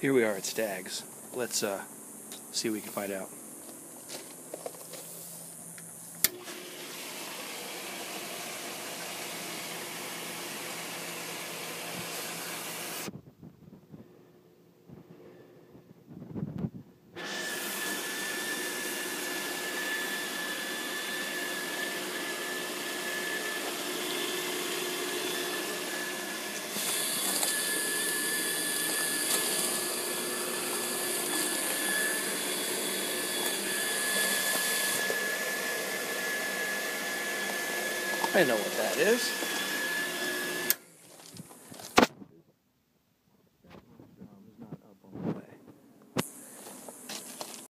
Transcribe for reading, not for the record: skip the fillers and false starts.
Here we are at Stag's. Let's see what we can find out. I know what that is.